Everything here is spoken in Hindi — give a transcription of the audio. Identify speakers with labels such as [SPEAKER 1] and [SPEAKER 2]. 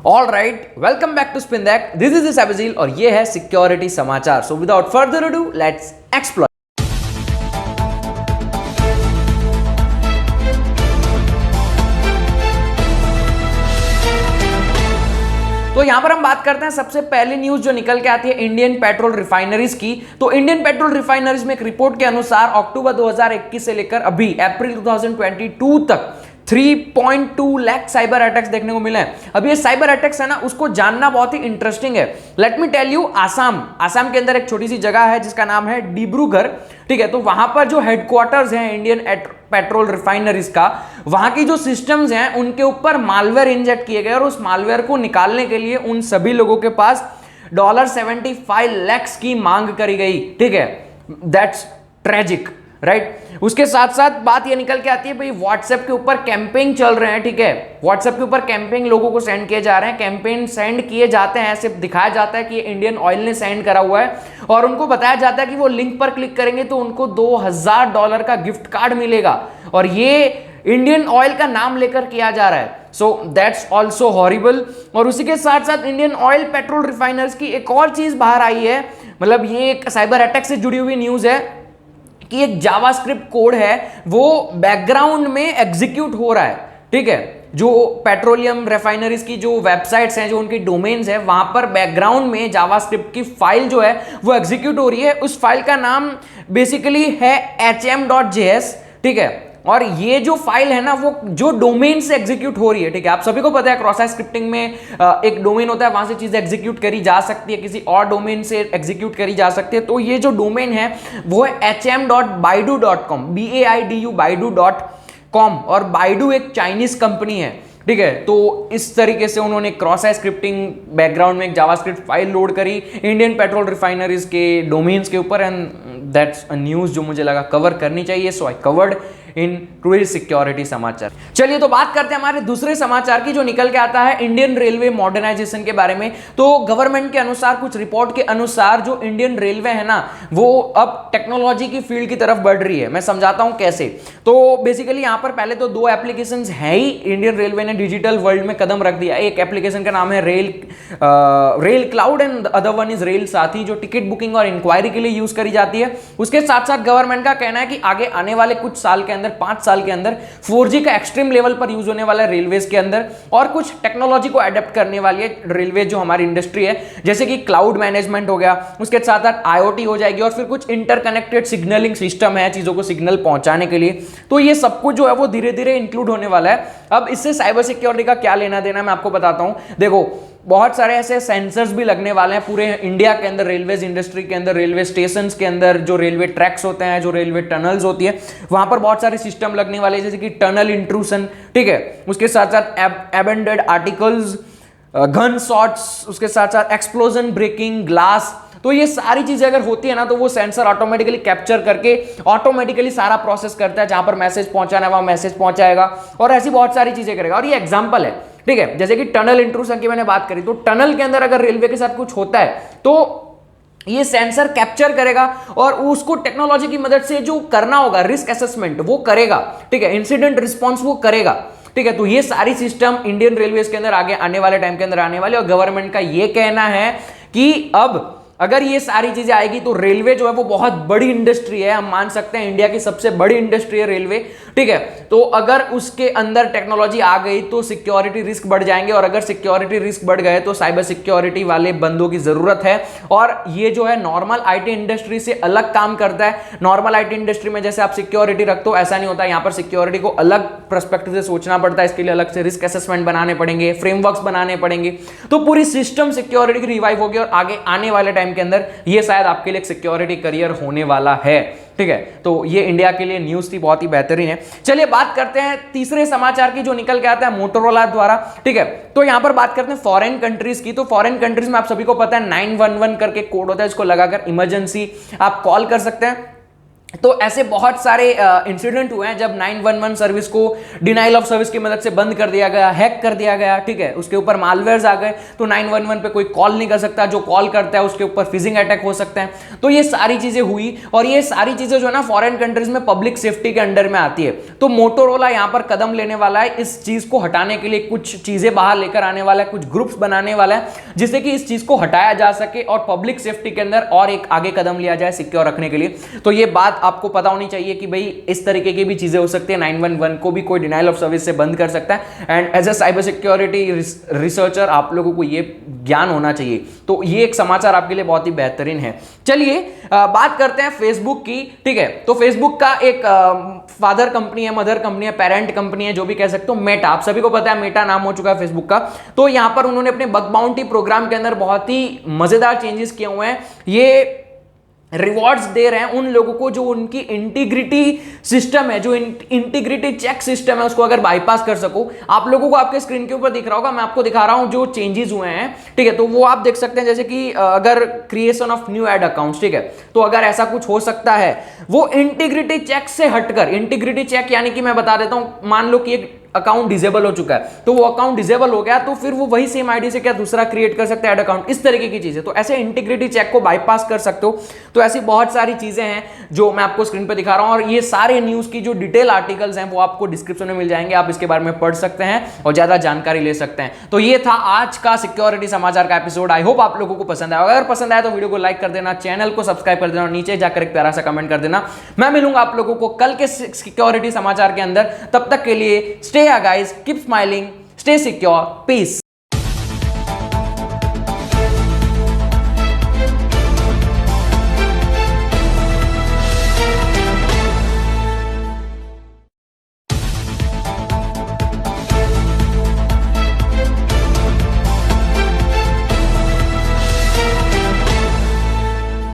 [SPEAKER 1] All right, welcome back to spin that. This is अबजील और ये है सिक्योरिटी समाचार। So without further ado let's explore. तो यहां पर हम बात करते हैं सबसे पहली न्यूज जो निकल के आती है इंडियन पेट्रोल रिफाइनरीज की। तो इंडियन पेट्रोल रिफाइनरीज में एक रिपोर्ट के अनुसार अक्टूबर 2021 से लेकर अभी अप्रैल 2022 तक 3.2 लाख साइबर अटैक्स देखने को मिले हैं। अब ये साइबर अटैक्स है ना, उसको जानना बहुत ही इंटरेस्टिंग है। Let me tell you, Assam के अंदर एक छोटी सी जगह है जिसका नाम है डिब्रूगढ़। ठीक है, तो वहां पर जो हेडक्वार्टर्स हैं इंडियन पेट्रोल रिफाइनरीज का, वहां की जो सिस्टम्स हैं उनके ऊपर मालवेयर इंजेक्ट किए गए और उस मालवेयर को निकालने के लिए उन सभी लोगों के पास $75 लाख की मांग करी गई। ठीक है, दैट्स ट्रेजिक, राइट। उसके साथ साथ बात ये निकल के आती है भाई, व्हाट्सएप के ऊपर कैंपेन चल रहे हैं। ठीक है, व्हाट्सएप के ऊपर कैंपेन लोगों को सेंड किए जा रहे हैं। कैंपेन सेंड किए जाते हैं, ऐसे दिखाया जाता है कि इंडियन ऑयल ने सेंड करा हुआ है और उनको बताया जाता है कि वो लिंक पर क्लिक करेंगे तो उनको $2000 का गिफ्ट कार्ड मिलेगा और ये इंडियन ऑयल का नाम लेकर किया जा रहा है। So that's also horrible. और उसी के साथ साथ इंडियन ऑयल पेट्रोल रिफाइनर्स की एक और चीज बाहर आई है, मतलब ये एक साइबर अटैक से जुड़ी हुई न्यूज है कि एक जावास्क्रिप्ट कोड है वो बैकग्राउंड में एग्जीक्यूट हो रहा है। ठीक है, जो पेट्रोलियम रिफाइनरीज की जो वेबसाइट्स हैं, जो उनकी डोमेन्स हैं, वहां पर बैकग्राउंड में जावास्क्रिप्ट की फाइल जो है वो एग्जीक्यूट हो रही है। उस फाइल का नाम बेसिकली है hm.js। ठीक है, और ये जो फाइल है ना वो जो डोमेन से एग्जीक्यूट हो रही है। ठीक है, आप सभी को पता है क्रॉस साइट स्क्रिप्टिंग में एक डोमेन होता है, वहां से चीजें एग्जीक्यूट करी जा सकती है, किसी और डोमेन से एग्जीक्यूट करी जा सकती है। तो ये जो डोमेन है वो है hm.baidu.com, BAIDU baidu.com। और बाइडू एक चाइनीज कंपनी है। ठीक है, तो इस तरीके से उन्होंने क्रॉस साइट स्क्रिप्टिंग बैकग्राउंड में एक जावास्क्रिप्ट फाइल लोड करी इंडियन पेट्रोल रिफाइनरीज के डोमेन्स के ऊपर, एंड दैट्स अ न्यूज जो मुझे लगा कवर करनी चाहिए। So I covered in today's security समाचार। चलिए तो बात करते हैं हमारे दूसरे समाचार की जो निकल के आता है इंडियन रेलवे मॉडर्नाइजेशन के बारे में। तो गवर्नमेंट के अनुसार, कुछ रिपोर्ट के अनुसार, जो इंडियन रेलवे है ना वो अब टेक्नोलॉजी की फील्ड की तरफ बढ़ रही है। मैं समझाता हूं कैसे। तो बेसिकली यहां पर पहले तो दो एप्लीकेशंस है ही, इंडियन रेलवे ने डिजिटल वर्ल्ड में कदम रख दिया। एक एप्लीकेशन का नाम है rail cloud and other one is rail साथी, जो टिकट बुकिंग और इंक्वायरी के लिए यूज करी जाती है। उसके साथ साथ गवर्नमेंट का कहना है कि आगे आने वाले कुछ साल के 5 साल के अंदर 4G का एक्सट्रीम लेवल पर यूज होने वाला है रेलवेज के अंदर, और कुछ टेक्नोलॉजी को अडेप्ट करने वाली है रेलवे जो हमारी इंडस्ट्री है, जैसे कि क्लाउड मैनेजमेंट हो गया, उसके साथ साथ IoT हो जाएगी, और फिर कुछ इंटरकनेक्टेड सिग्नलिंग सिस्टम है चीजों को सिग्नल पहुंचाने के लिए। तो ये सब कुछ जो है वो धीरे धीरे इंक्लूड होने वाला है। अब इससे साइबर सिक्योरिटी का क्या लेना देना मैं आपको बताता हूं। देखो, बहुत सारे ऐसे सेंसर्स भी लगने वाले हैं पूरे इंडिया के अंदर, रेलवेज इंडस्ट्री के अंदर, रेलवे स्टेशन के अंदर, जो रेलवे ट्रैक्स होते हैं, जो रेलवे टनल्स होती है, वहां पर बहुत सारे सिस्टम लगने वाले हैं, जैसे कि टनल इंट्रूशन। ठीक है, उसके साथ साथ एबेंडेड आर्टिकल्स, गन शॉट्स, उसके साथ साथ एक्सप्लोजन ब्रेकिंग, ग्लास। तो ये सारी चीजें अगर होती है ना तो वो सेंसर ऑटोमेटिकली कैप्चर करके ऑटोमेटिकली सारा प्रोसेस करता है, जहां पर मैसेज पहुंचाना है वहां मैसेज पहुंचाएगा, और ऐसी बहुत सारी चीजें करेगा। और ये एग्जांपल है। ठीक है, जैसे कि टनल इंट्रूशन की मैंने बात करी, तो टनल के अंदर अगर रेलवे के साथ कुछ होता है तो ये सेंसर कैप्चर करेगा और उसको टेक्नोलॉजी की मदद से जो करना होगा रिस्क असेसमेंट वो करेगा। ठीक है, इंसिडेंट रिस्पॉन्स वो करेगा। ठीक है, तो ये सारी सिस्टम इंडियन रेलवेज के अंदर आगे आने वाले टाइम के अंदर आने वाले, और गवर्नमेंट का ये कहना है कि अब अगर ये सारी चीजें आएगी तो रेलवे जो है वो बहुत बड़ी इंडस्ट्री है, हम मान सकते हैं इंडिया की सबसे बड़ी इंडस्ट्री है रेलवे। ठीक है, तो अगर उसके अंदर टेक्नोलॉजी आ गई तो सिक्योरिटी रिस्क बढ़ जाएंगे, और अगर सिक्योरिटी रिस्क बढ़ गए तो साइबर सिक्योरिटी वाले बंदों की जरूरत है। और ये जो है नॉर्मल IT इंडस्ट्री से अलग काम करता है। नॉर्मल IT इंडस्ट्री में जैसे आप सिक्योरिटी रखते हो, ऐसा नहीं होता। यहां पर सिक्योरिटी को अलग पर्सपेक्टिव से सोचना पड़ता है, इसके लिए अलग से रिस्क असेसमेंट बनाने पड़ेंगे, फ्रेमवर्क्स बनाने पड़ेंगे। तो पूरी सिस्टम सिक्योरिटी की रिवाइव होगी, और आगे आने वाले टाइम के अंदर ये शायद आपके लिए एक सिक्योरिटी करियर होने वाला है। ठीक है, तो ये इंडिया के लिए न्यूज थी, बहुत ही बेहतरीन है। चलिए बात करते हैं तीसरे समाचार की जो निकल के आता है मोटोरोला द्वारा। ठीक है, तो यहां पर बात करते हैं फॉरेन कंट्रीज की। तो फॉरेन कंट्रीज में आप सभी को पता है 911 करके कोड होता है, इसको लगाकर इमरजेंसी आप कॉल कर सकते हैं। तो ऐसे बहुत सारे इंसिडेंट हुए हैं जब 911 सर्विस को डिनाइल ऑफ सर्विस की मदद से बंद कर दिया गया, हैक कर दिया गया, ठीक है, उसके ऊपर मालवेयर्स आ गए, तो 911 पे कोई कॉल नहीं कर सकता, जो कॉल करता है उसके ऊपर फिशिंग अटैक हो सकते हैं। तो ये सारी चीजें हुई, और ये सारी चीजें जो है ना फॉरेन कंट्रीज में पब्लिक सेफ्टी के अंडर में आती है। तो मोटोरोला यहां पर कदम लेने वाला है, इस चीज को हटाने के लिए कुछ चीजें बाहर लेकर आने वाला है, कुछ ग्रुप्स बनाने वाला है, जिससे कि इस चीज को हटाया जा सके और पब्लिक सेफ्टी के अंदर और एक आगे कदम लिया जाए सिक्योर रखने के लिए। तो ये बात आपको पता होनी चाहिए कि भाई इस तरीके की भी चीजें हो सकती है, 911 को भी कोई डिनाइल ऑफ सर्विस से बंद कर सकता है। And as a cyber security researcher आप लोगों को ये ज्ञान होना चाहिए। तो ये एक समाचार आपके लिए बहुत ही बेहतरीन है। चलिए बात करते हैं फेसबुक की, ठीक है। तो फेसबुक का एक फादर कंपनी है, मदर कंपनी है, पेरेंट कंपनी है, जो भी कह सकते हो, मेटा। आप सभी को पता है मेटा नाम हो चुका है फेसबुक का। तो यहां पर उन्होंने अपने बग बाउंटी प्रोग्राम के अंदर बहुत ही मजेदार चेंजेस किए हुए हैं। ये रिवॉर्ड्स दे रहे हैं उन लोगों को जो उनकी इंटीग्रिटी सिस्टम है, जो इंटीग्रिटी चेक सिस्टम है, उसको अगर बाईपास कर सको। आप लोगों को आपके स्क्रीन के ऊपर दिख रहा होगा, मैं आपको दिखा रहा हूं जो चेंजेस हुए हैं, ठीक है। तो वो आप देख सकते हैं, जैसे कि अगर creation of new ad accounts, ठीक है, तो अगर ऐसा कुछ हो सकता है, वो इंटीग्रिटी चेक से हटकर, इंटीग्रिटी चेक यानी कि मैं बता देता हूं, मान लो कि एक अकाउंट डिसेबल हो चुका है, तो वो अकाउंट डिसेबल हो गया, तो फिर वो वही सेम आईडी से क्या दूसरा क्रिएट कर सकता है ऐड अकाउंट, इस तरीके की चीजें। तो ऐसे इंटीग्रिटी चेक को बाईपास कर सकते हो। तो ऐसी बहुत सारी चीजें हैं जो मैं आपको स्क्रीन पे दिखा रहा हूं, और ये सारे न्यूज की जो डिटेल आर्टिकल्स हैं वो आपको डिस्क्रिप्शन में मिल जाएंगे, आप इसके बारे में पढ़ सकते हैं और ज्यादा जानकारी ले सकते हैं। तो ये था आज का सिक्योरिटी समाचार का एपिसोड। आई होप आप लोगों को पसंद आया। अगर पसंद आया तो वीडियो को लाइक कर देना, चैनल को सब्सक्राइब कर देना और नीचे जाकर एक प्यारा सा कमेंट कर देना। मैं मिलूंगा आप लोगों को कल के सिक्योरिटी समाचार के अंदर। तब तक के लिए stay guys, keep smiling, stay secure, piece.